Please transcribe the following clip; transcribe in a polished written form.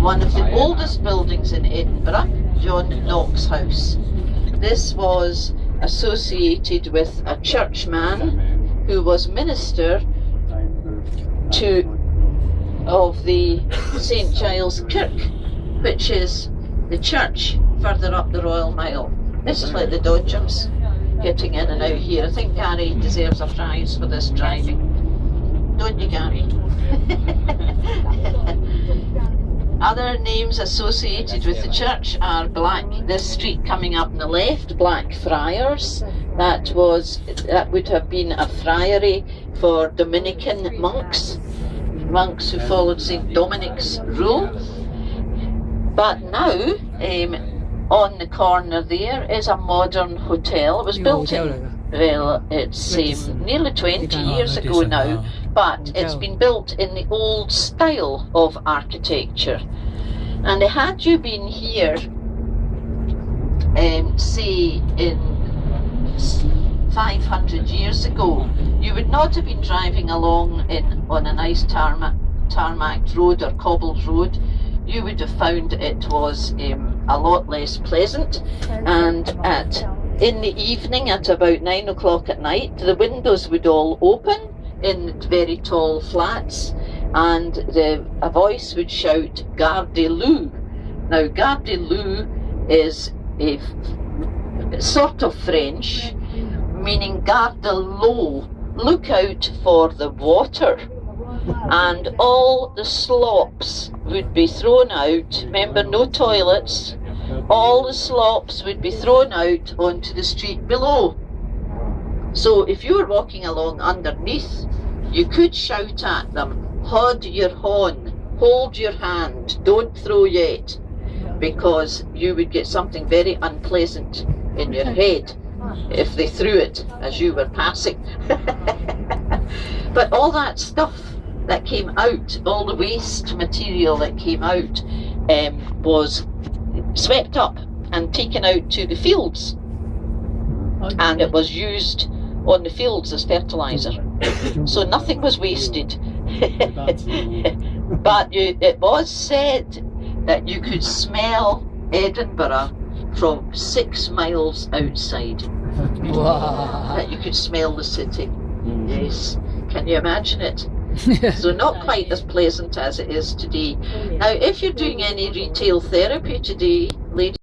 one of the oldest buildings in Edinburgh, John Knox House. This was associated with a churchman who was minister of the St Giles Kirk, which is the church further up the Royal Mile. This is like the Dodgers getting in and out here. I think Gary deserves a prize for this driving. Don't you, Gary? Other names associated with the church are this street coming up on the left, Blackfriars. That would have been a friary for Dominican monks who followed St Dominic's rule. But now, on the corner there is a modern hotel. It was built it's nearly 20 years ago now, but it's been built in the old style of architecture. And had you been here, say in 500 years ago, you would not have been driving along on a nice tarmac road or cobbled road. You would have found it was a lot less pleasant, and in the evening at about 9 o'clock at night, the windows would all open in very tall flats, and a voice would shout, "Gare-de-Loup." Now, Gare-de-Loup is a sort of French, meaning garde-l'eau, look out for the water. And all the slops would be thrown out. Remember, no toilets. All the slops would be thrown out onto the street below. So if you were walking along underneath, you could shout at them, "Haud your hon, hold your hand, don't throw yet," because you would get something very unpleasant in your head if they threw it as you were passing. But all that stuff that came out, all the waste material that came out, was swept up and taken out to the fields, and it was used on the fields as fertiliser. So nothing was wasted. But it was said that you could smell Edinburgh from 6 miles outside. Wow. That you could smell the city. Yes, can you imagine it? So not quite as pleasant as it is today. Now, if you're doing any retail therapy today, ladies